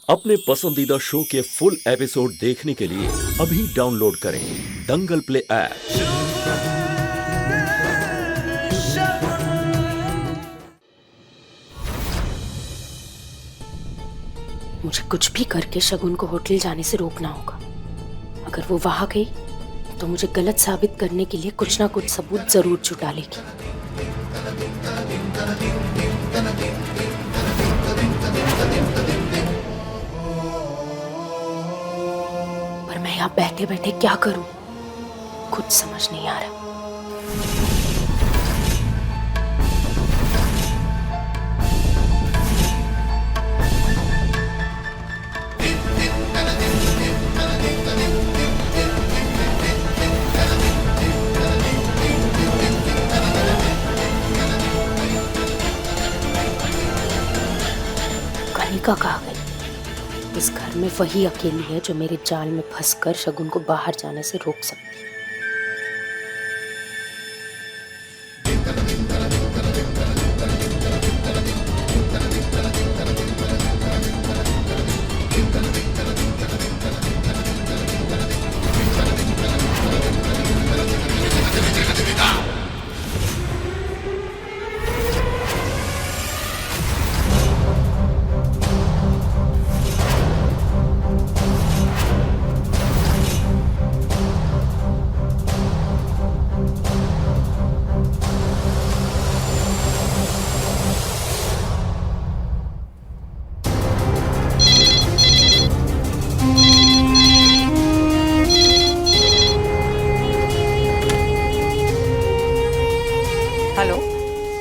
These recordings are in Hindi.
अपने पसंदीदा शो के फुल एपिसोड देखने के लिए अभी डाउनलोड करें दंगल प्ले ऐप। मुझे कुछ भी करके शगुन को होटल जाने से रोकना होगा। अगर वो वहां गई तो मुझे गलत साबित करने के लिए कुछ ना कुछ सबूत जरूर जुटा लेगी। पर मैं यहाँ बैठे बैठे क्या करूं, कुछ समझ नहीं आ रहा। कनिका कहाँ गई? इस घर में वही अकेली है जो मेरे जाल में फंसकर शगुन को बाहर जाने से रोक सकती है। हेलो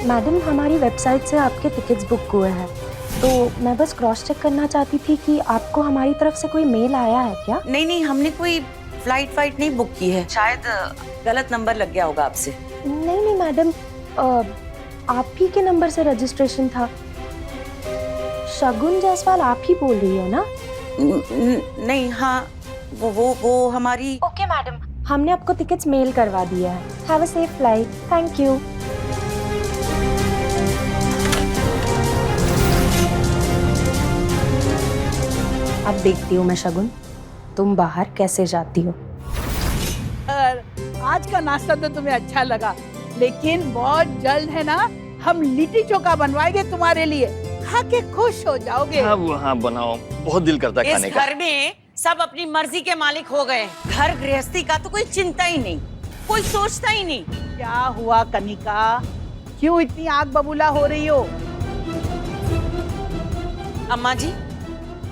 मैडम, हमारी वेबसाइट से आपके टिकट्स बुक हुए हैं, तो मैं बस क्रॉस चेक करना चाहती थी कि आपको हमारी तरफ से कोई मेल आया है क्या? नहीं, हमने कोई फ्लाइट नहीं बुक की है। शायद गलत नंबर लग गया होगा आपसे। नहीं मैडम, आप ही के नंबर से रजिस्ट्रेशन था। शगुन जायसवाल आप ही बोल रही हो ना? नहीं, हाँ वो हमारी। ओके मैडम, हमने आपको टिकट्स मेल करवा दिया है। Have a safe flight. Thank you. अब देखती हूँ मैं शगुन, तुम बाहर कैसे जाती हो। आज का नाश्ता तो तुम्हें अच्छा लगा, लेकिन बहुत जल्द है ना हम लिट्टी चोखा बनवाएंगे तुम्हारे लिए, खा के खुश हो जाओगे। हाँ बनाओ, बहुत दिल करता है खाने इस का। घर में सब अपनी मर्जी के मालिक हो गए। घर गृहस्थी का तो कोई चिंता ही नहीं, कोई सोचता ही नहीं। क्या हुआ कनिका, क्यों इतनी आग बबूला हो रही हो? अम्मा जी,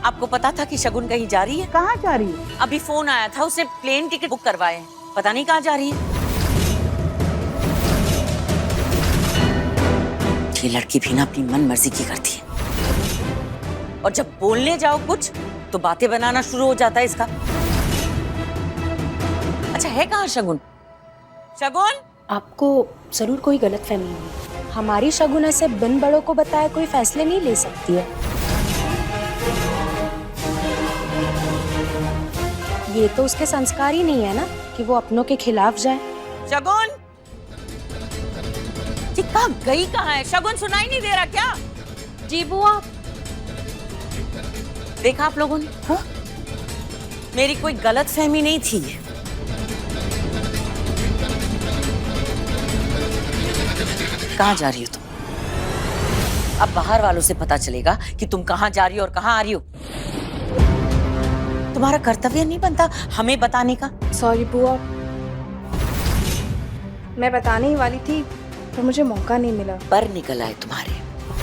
आपको पता था कि शगुन कहीं जा रही है? कहाँ जा रही है? अभी फोन आया था, उसने प्लेन टिकट बुक करवाए हैं, पता नहीं कहाँ जा रही है। ये लड़की भी ना अपनी मन मर्जी की करती है, और जब बोलने जाओ कुछ तो बातें बनाना शुरू हो जाता है इसका। अच्छा, है कहाँ शगुन? शगुन, आपको जरूर कोई गलतफहमी हुई। हमारी शगुन ऐसे बिन बड़ों को बताए कोई फैसले नहीं ले सकती है। ये तो उसके संस्कार ही नहीं है ना कि वो अपनों के खिलाफ जाए। शगुन, ये कहाँ गई? कहाँ है शगुन? सुनाई नहीं दे रहा क्या? जी बुआ। देखा आप लोगों ने? हाँ? मेरी कोई गलतफहमी नहीं थी। कहाँ जा रही हो तुम? अब बाहर वालों से पता चलेगा कि तुम कहाँ जा रही हो और कहाँ आ रही हो। तुम्हारा कर्तव्य नहीं बनता हमें बताने का? सॉरी बुआ, मैं बताने ही वाली थी पर मुझे मौका नहीं मिला। पर निकल आए तुम्हारे।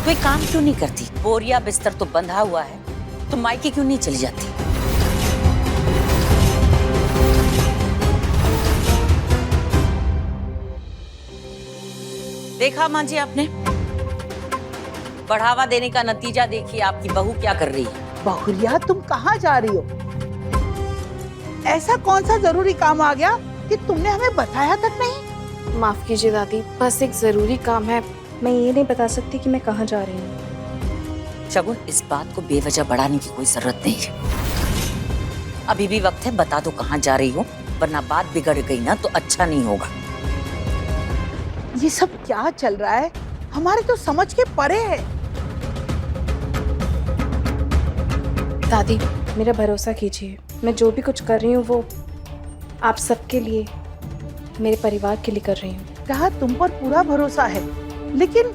तो एक काम क्यों नहीं करती? बोरिया बिस्तर तो बंधा हुआ है, तुम मायके क्यों नहीं चली जाती? देखा मां जी आपने? बढ़ावा देने का नतीजा देखिए, आपकी बहू क्या कर रही है। बहुरिया, तुम कहाँ जा रही हो? ऐसा कौन सा जरूरी काम आ गया कि तुमने हमें बताया तक नहीं? माफ कीजिए दादी, बस एक जरूरी काम है। मैं ये नहीं बता सकती कि मैं कहाँ जा रही हूँ। शगुन, इस बात को बेवजह बढ़ाने की कोई जरूरत नहीं है। अभी भी वक्त है, बता दो कहाँ जा रही हो, वरना बात बिगड़ गई ना तो अच्छा नहीं होगा। ये सब क्या चल रहा है? हमारे तो समझ के परे है। दादी, मेरा भरोसा कीजिए, मैं जो भी कुछ कर रही हूँ वो आप सबके लिए, मेरे परिवार के लिए कर रही हूँ। कहा तुम पर पूरा भरोसा है, लेकिन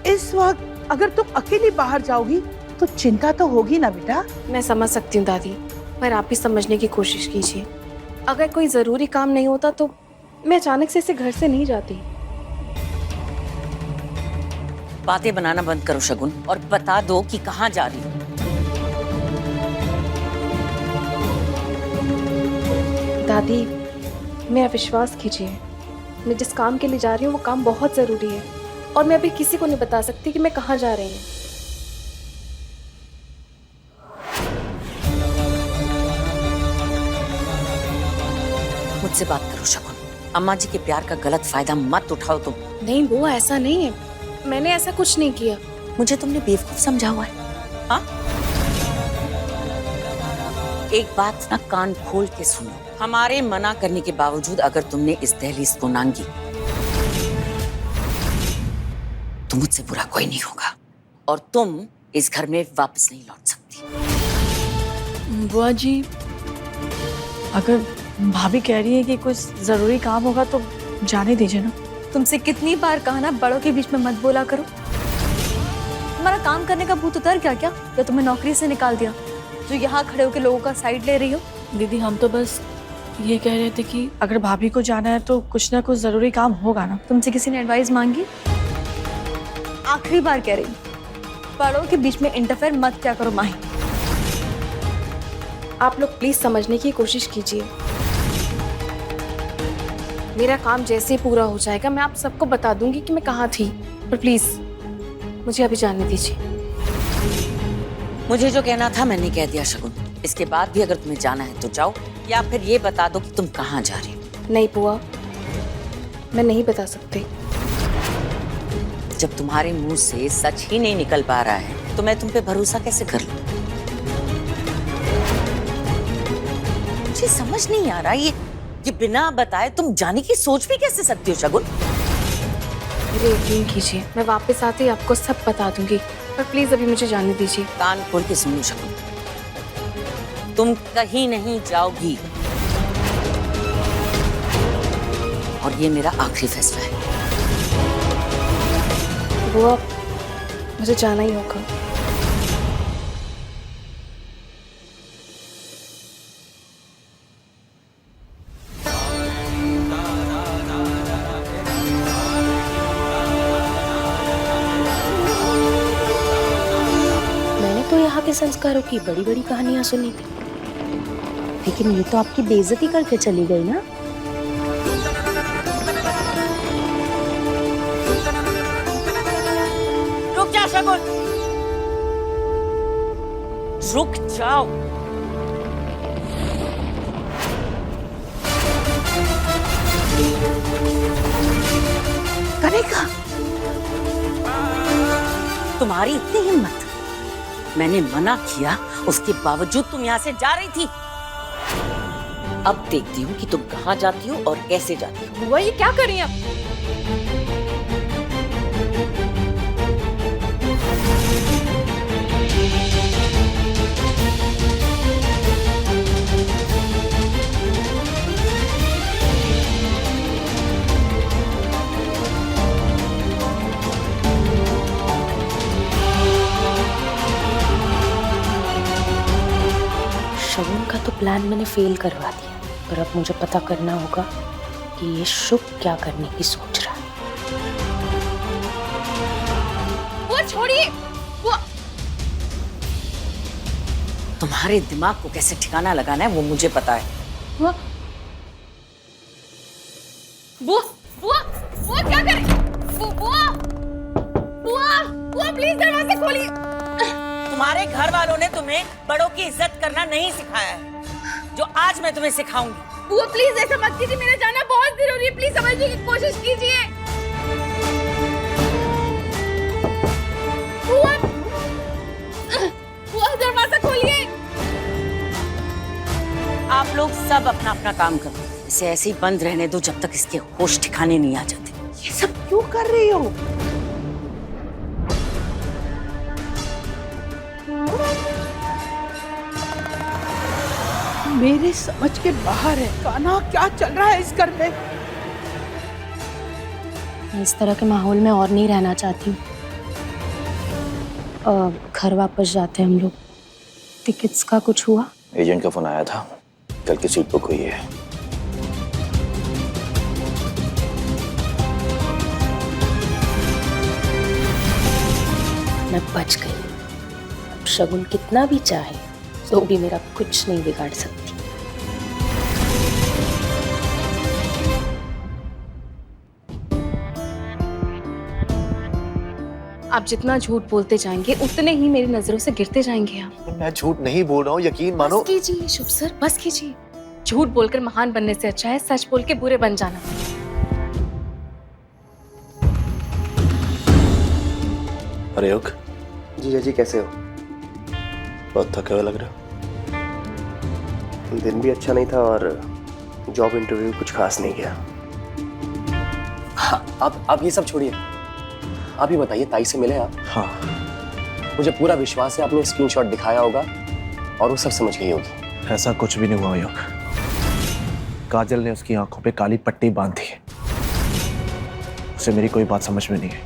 इस वक्त अगर तुम अकेली बाहर जाओगी तो चिंता तो होगी ना बेटा। मैं समझ सकती हूँ दादी, पर आप भी समझने की कोशिश कीजिए। अगर कोई ज़रूरी काम नहीं होता तो मैं अचानक से इसे घर से नहीं जाती। बातें बनाना बंद करो शगुन और बता दो कि कहाँ जा रही हो। दादी, मेरा विश्वास कीजिए, मैं जिस काम के लिए जा रही हूँ वो काम बहुत ज़रूरी है और मैं अभी किसी को नहीं बता सकती कि मैं कहाँ जा रही हूँ। मुझसे बात करो शगुन, अम्मा जी के प्यार का गलत फायदा मत उठाओ तुम। नहीं वो ऐसा नहीं है, मैंने ऐसा कुछ नहीं किया। मुझे तुमने बेवकूफ समझा हुआ है, हाँ? एक बात ना कान खोल के सुनो, हमारे मना करने के बावजूद अगर तुमने इस दहलीज को नांगी तो मुझसे बुरा कोई नहीं होगा और तुम इस घर में वापस नहीं लौट सकती। बुआ जी, अगर भाभी कह रही है कि कुछ जरूरी काम होगा तो जाने दीजिए ना। तुमसे कितनी बार कहा ना, बड़ों के बीच में मत बोला करो। तुम्हारा काम करने का भूत उतर क्या या तुम्हें नौकरी से निकाल दिया जो यहाँ खड़े होकर लोगों का साइड ले रही हो? दीदी, हम तो बस ये कह रहे थे कि अगर भाभी को जाना है तो कुछ ना कुछ जरूरी काम होगा ना। तुमसे किसी ने एडवाइस मांगी? आखिरी बार कह रही हूँ, बड़ों के बीच में इंटरफेयर मत क्या करो माही। आप लोग प्लीज समझने की कोशिश कीजिए। मेरा काम जैसे ही पूरा हो जाएगा मैं आप सबको बता दूंगी कि मैं कहाँ थी, पर प्लीज मुझे अभी जाने दीजिए। मुझे जो कहना था मैंने कह दिया शगुन, इसके बाद भी अगर तुम्हें जाना है तो जाओ या फिर ये बता दो कि तुम कहाँ जा रही हो। नहीं बुआ, मैं नहीं बता सकती। जब तुम्हारे मुंह से सच ही नहीं निकल पा रहा है तो मैं तुम पे भरोसा कैसे कर लूं? मुझे समझ नहीं आ रहा ये बिना बताए तुम जाने की सोच भी कैसे सकती हो शगुन? मेरे यकीन कीजिए, मैं वापस आते ही आपको सब बता दूंगी, पर प्लीज अभी मुझे जाने दीजिए। कान खोल के सुनो शगुन, तुम कहीं नहीं जाओगी और ये मेरा आखिरी फैसला है। बुआ, मुझे जाना ही होगा। मैंने तो यहाँ के संस्कारों की बड़ी बड़ी कहानियां सुनी थी, लेकिन ये तो आपकी बेइज्जती करके चली गई ना। रुक जा शगुन, रुक जाओ। करेगा? तुम्हारी इतनी हिम्मत, मैंने मना किया उसके बावजूद तुम यहाँ से जा रही थी। अब देखती हूँ कि तुम कहाँ जाती हो और कैसे जाती हो। बुआ ये क्या कर रही हैं आप? शगुन का तो प्लान मैंने फेल करवा दिया, पर अब मुझे पता करना होगा कि ये शुभ क्या करने की सोच रहा है। बुआ छोड़िए। बुआ, तुम्हारे दिमाग को कैसे ठिकाना लगाना है वो मुझे पता है। बुआ, बुआ, बुआ, बुआ क्या करें? बुआ, बुआ, बुआ प्लीज दरवाजा खोलिए। तुम्हारे घर वालों ने तुम्हें बड़ों की इज्जत करना नहीं सिखाया है, जो आज मैं तुम्हें सिखाऊंगी। बुआ प्लीज ऐसा मत कीजिए, मेरा जाना बहुत जरूरी है, प्लीज समझने की कोशिश कीजिए। बुआ, बुआ दरवाजा खोलिए। आप लोग सब अपना अपना काम करो, इसे ऐसे ही बंद रहने दो जब तक इसके होश ठिकाने नहीं आ जाते। ये सब क्यों कर रही हो? मेरे समझ के बाहर है। कान्हा, क्या चल रहा है इस घर में? मैं इस तरह के माहौल में और नहीं रहना चाहती हूँ। घर वापस जाते हैं हम लोग। टिकट्स का कुछ हुआ? एजेंट का फोन आया था, कल की सीट बुक हुई है। मैं बच गई। अब शगुन कितना भी चाहे तो भी मेरा कुछ नहीं बिगाड़ सकती। आप जितना झूठ बोलते जाएंगे उतने ही मेरी नजरों से गिरते जाएंगे आप। मैं झूठ नहीं बोल रहा हूँ, यकीन मानो। बस कीजिए शुभ सर, बस कीजिए। झूठ बोलकर महान बनने से अच्छा है सच बोल के बुरे बन जाना। अरे योग, जीजा जी कैसे हो? बहुत थका हुआ लग रहा। दिन भी अच्छा नहीं था और जॉब इंटरव्यू कुछ खास नहीं गया। हाँ, आप ये सब छोड़िए, आप ही बताइए, ताई से मिले आप? हाँ, मुझे पूरा विश्वास है आपने स्क्रीनशॉट दिखाया होगा और वो सब समझ गई होगी। ऐसा कुछ भी नहीं हुआ योग। काजल ने उसकी आंखों पे काली पट्टी बांध दी है। उसे मेरी कोई बात समझ में नहीं है।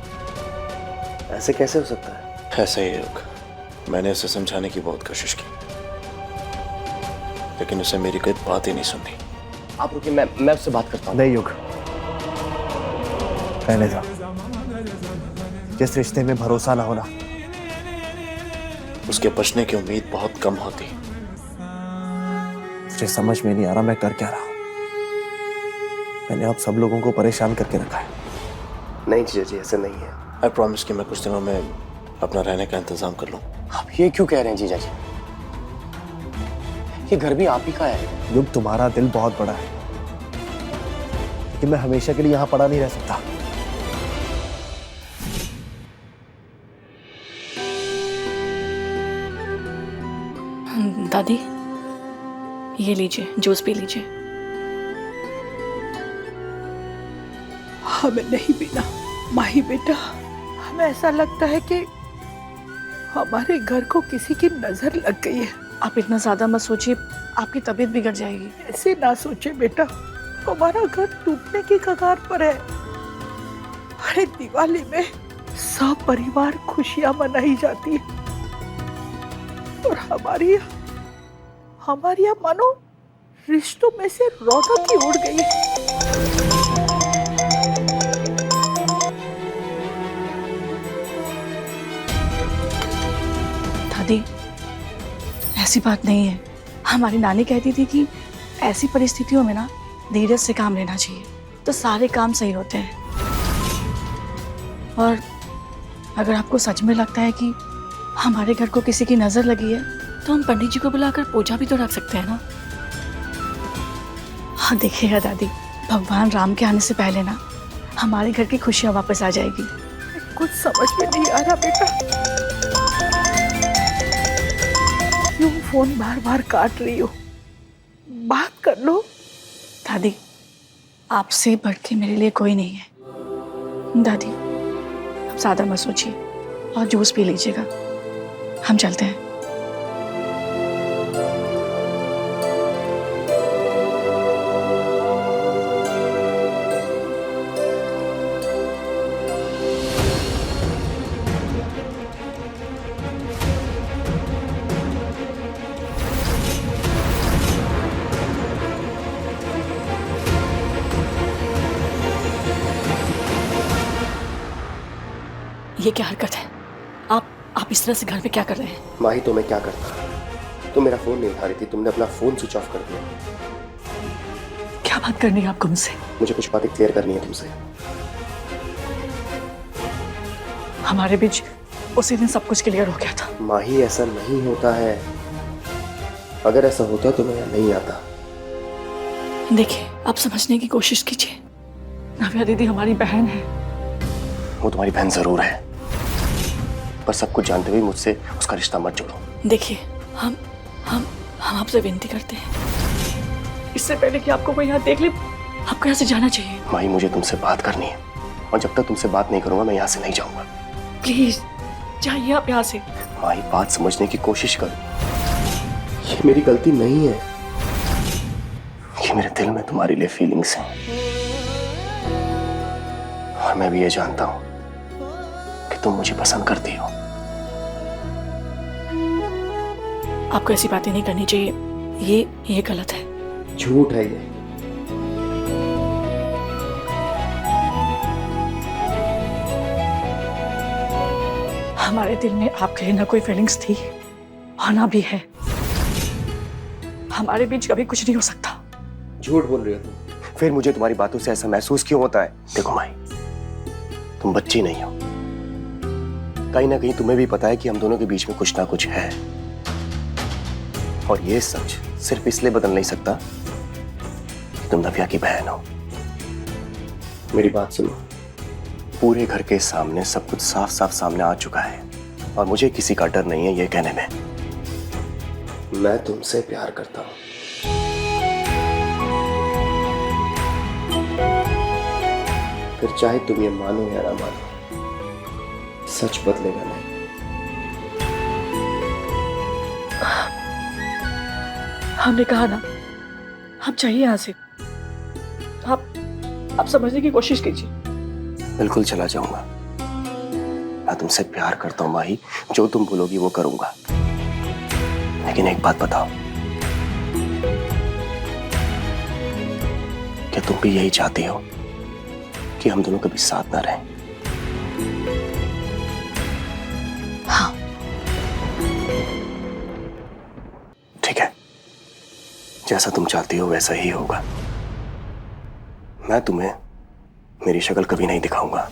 ऐसे कैसे हो सकता है? ऐसा ही है योग। मैंने उसे समझाने की बहुत कोशिश की, लेकिन उसे मेरी कोई बात ही नहीं सुनी। आप रुकिए, मैं उससे बात करता हूँ। नहीं योग, रहने दो। जिस रिश्ते में भरोसा ना होना, उसके बचने की उम्मीद बहुत कम होती। मुझे समझ में नहीं आ रहा मैं कर क्या रहा हूं। मैंने आप सब लोगों को परेशान करके रखा है। नहीं जीजा जी, ऐसे नहीं है। आई प्रॉमिस कि मैं कुछ दिनों में अपना रहने का इंतजाम कर लूँ। आप ये क्यों कह रहे हैं जीजा जी? ये घर भी आप ही का है। युग, तुम्हारा दिल बहुत बड़ा है, लेकिन मैं हमेशा के लिए यहाँ पड़ा नहीं रह सकता। दादी, ये लीजिए, जूस पी लीजिए। हमें नहीं पीना माही बेटा। हमें ऐसा लगता है कि हमारे घर को किसी की नजर लग गई है। आप इतना ज्यादा मत सोचिए, आपकी तबीयत बिगड़ जाएगी। ऐसे ना सोचे बेटा, हमारा घर टूटने की कगार पर है। अरे दिवाली में सब परिवार खुशियां मनाई जाती है और हमारी यहाँ मानो रिश्तों में से रौनक ही उड़ गई है। दादी, ऐसी बात नहीं है। हमारी नानी कहती थी कि ऐसी परिस्थितियों में ना धीरज से काम लेना चाहिए, तो सारे काम सही होते हैं। और अगर आपको सच में लगता है कि हमारे घर को किसी की नजर लगी है, तो हम पंडित जी को बुलाकर पूजा भी तो रख सकते हैं ना। हाँ देखिएगा दादी, भगवान राम के आने से पहले ना हमारे घर की खुशियाँ वापस आ जाएगी। कुछ समझ में नहीं आ रहा बेटा। क्यों फोन बार बार काट रही हो? बात कर लो। दादी, आपसे बढ़ के मेरे लिए कोई नहीं है। दादी, आप ज्यादा मत सोचिए और जूस पी लीजिएगा। हम चलते हैं। ये क्या हरकत है? आप इस तरह से घर में क्या कर रहे हैं? माही, तो मैं क्या करता? तुम मेरा फोन नहीं उठा रही थी, तुमने अपना फोन स्विच ऑफ कर दिया। क्या बात करनी है आपको मुझसे? मुझे कुछ बातें क्लियर करनी है तुमसे। हमारे बीच उसी दिन सब कुछ क्लियर हो गया था। माही, ऐसा नहीं होता है। अगर ऐसा होता तो मैं यहाँ नहीं आता। देखिए, आप समझने की कोशिश कीजिए। नव्या दीदी हमारी बहन है। वो तुम्हारी बहन जरूर है, पर सब कुछ जानते हुए मुझसे उसका रिश्ता मत जोड़ो। देखिए, हम आपसे विनती करते हैं, इससे पहले कि आपको कोई यहाँ देख ले, आपको यहाँ से जाना चाहिए। माही, मुझे तुमसे बात करनी है और जब तक तुमसे बात नहीं करूंगा मैं यहाँ से नहीं जाऊंगा। प्लीज जाइए आप यहाँ से। माही, बात समझने की कोशिश करो। ये मेरी गलती नहीं है। मेरे दिल में तुम्हारे लिए फीलिंग्स हैं और मैं भी ये जानता हूं कि तुम मुझे पसंद करती हो। आपको ऐसी बातें नहीं करनी चाहिए, ये गलत है। झूठ है ये। हमारे दिल में आपके लिए ना कोई फीलिंग्स थी और ना भी है। हमारे बीच कभी कुछ नहीं हो सकता। झूठ बोल रही हो तुम। फिर मुझे तुम्हारी बातों से ऐसा महसूस क्यों होता है? देखो माई, तुम बच्ची नहीं हो। कहीं ना कहीं तुम्हें भी पता है कि हम दोनों के बीच में कुछ ना कुछ है, और ये सच सिर्फ इसलिए बदल नहीं सकता कि तुम नव्या की बहन हो। मेरी बात सुनो, पूरे घर के सामने सब कुछ साफ साफ सामने आ चुका है और मुझे किसी का डर नहीं है ये कहने में, मैं तुमसे प्यार करता हूं। फिर चाहे तुम ये मानो या ना मानो, सच बदलेगा नहीं। हमने कहा ना, हम चाहिए यहाँ से। आप समझने की कोशिश कीजिए। बिल्कुल चला जाऊंगा। मैं तुमसे प्यार करता हूं माही, जो तुम बोलोगी वो करूंगा। लेकिन एक बात बताओ, क्या तुम भी यही चाहती हो कि हम दोनों कभी साथ ना रहें? हाँ। ठीक है, जैसा तुम चाहती हो वैसा ही होगा। मैं तुम्हें मेरी शक्ल कभी नहीं दिखाऊंगा।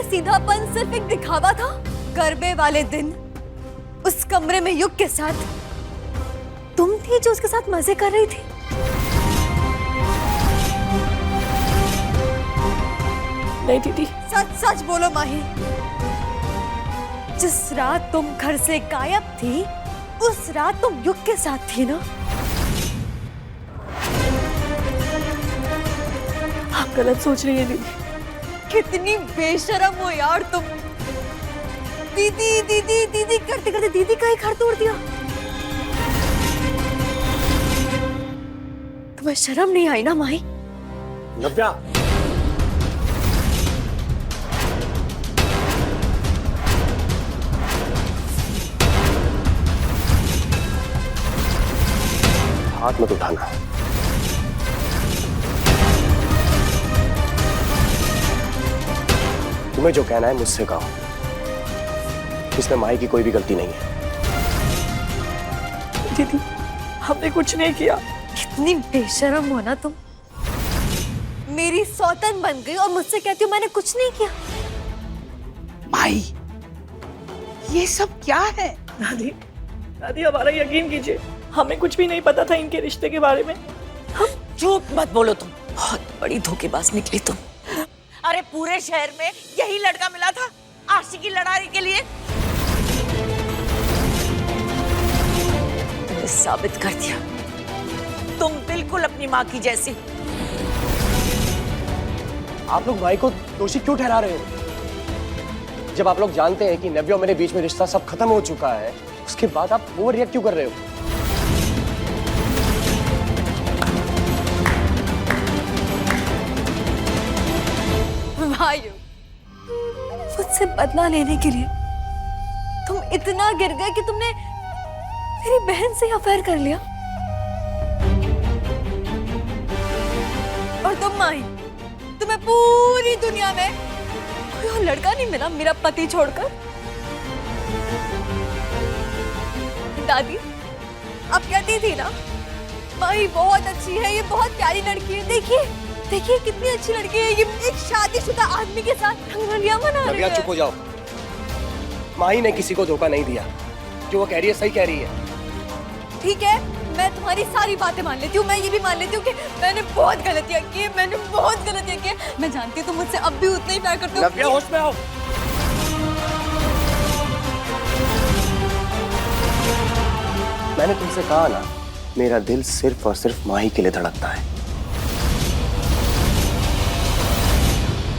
सीधापन सिर्फ एक दिखावा था। गरबे वाले दिन उस कमरे में युग के साथ तुम थी जो उसके साथ मजे कर रही थी। नहीं दीदी। सच सच बोलो माही, जिस रात तुम घर से गायब थी उस रात तुम युग के साथ थी ना? आप गलत सोच रही है दीदी। कितनी बेशरम हो यार तुम। दीदी दीदी दीदी करते करते दीदी का ही घर तोड़ दिया। तुम्हें शर्म नहीं आई ना माही? नव्या, हाथ मत उठाना। तुम्हें जो कहना है मुझसे कहो। इसमें माही की कोई भी गलती नहीं है। दीदी, हमने कुछ नहीं किया। कितनी बेशरम हो ना तुम। मेरी सौतन बन गई और मुझसे कहती हो मैंने कुछ नहीं किया। माई, ये सब क्या है? दादी, दादी हमारा यकीन कीजिए, हमें कुछ भी नहीं पता था इनके रिश्ते के बारे में। हम झूठ मत बोलो, तुम बहुत बड़ी धोखेबाज निकली तुम। अरे पूरे शहर में यही लड़का मिला था आशिकी लड़ाई के लिए। तुमने साबित कर दिया, तुम बिल्कुल अपनी माँ की जैसी। आप लोग माही को दोषी क्यों ठहरा रहे हो? जब आप लोग जानते हैं कि नव्या और मेरे बीच में रिश्ता सब खत्म हो चुका है, उसके बाद आप ओवर रिएक्ट क्यों कर रहे हो? भाइयों, मुझसे बदला लेने के लिए तुम इतना गिर गए कि तुमने मेरी बहन से अफेयर कर लिया। और तुम माही, तुम्हें पूरी दुनिया में कोई और लड़का नहीं मिला मेरा पति छोड़कर। दादी, अब कहती थी ना माही बहुत अच्छी है, ये बहुत प्यारी लड़की है। देखिए देखिए कितनी अच्छी लड़की है ये, एक शादीशुदा आदमी के साथ रंगरलिया मना रही है। चुप हो जाओ। माही ने किसी को धोखा नहीं दिया, जो वो कह रही है सही कह रही है। ठीक है, मैं तुम्हारी सारी बातें मान लेती हूँ, मैं ये भी मान लेती हूँ कि मैंने बहुत गलतियाँ की, मैंने बहुत गलतियाँ की। मैं जानती हूँ तुम मुझसे अब भी उतना ही प्यार करते हो। नव्या होश में आओ। मैंने तुमसे कहा ना, मेरा दिल सिर्फ और सिर्फ माही के लिए धड़कता है।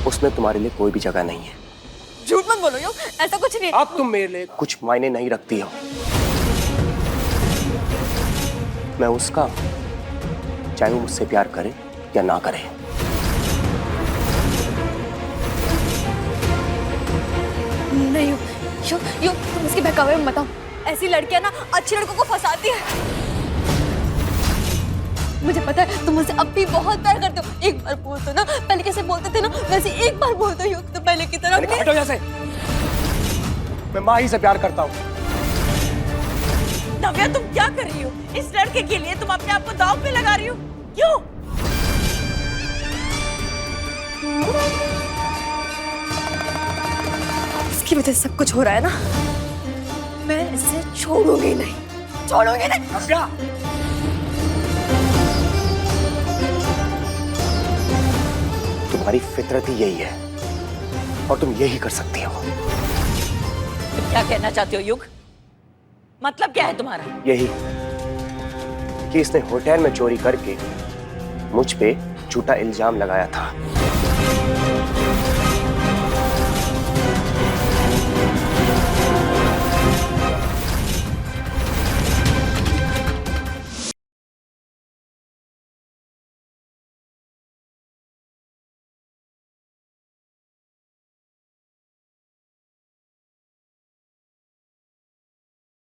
उसमें तुम्हारे लिए कोई भी जगह नहीं है। झूठ मत बोलो योग, ऐसा कुछ नहीं है। अब तुम मेरे लिए कुछ मायने नहीं रखती हो। मैं उसका हूं, चाहे वो मुझसे प्यार करे या ना करे। नहीं योग, तुम इसके बहकावे में मत आओ। ऐसी लड़कियां ना अच्छी लड़कों को फंसाती है। मुझे पता है तुम मुझसे अब भी बहुत प्यार करते हो। एक बार बोल दो ना, पहले कैसे बोलते थे ना वैसे एक बार बोल दो योग, तो पहले की तरह। हटो यहाँ से। मैं माही से प्यार करता हूँ। नव्या तुम क्या कर रही हो? इस लड़के के लिए तुम अपने आप को दांव पे लगा रही हो, क्यों? इसकी वजह से सब कुछ हो रहा है ना। मैं इसे छोड़ूंगी नहीं, छोड़ूंगी नहीं। नव्या, तुम्हारी फितरत ही यही है और तुम यही कर सकती हो। तुम क्या कहना चाहते हो युग? मतलब क्या है तुम्हारा? यही कि इसने होटल में चोरी करके मुझ पे झूठा इल्जाम लगाया था।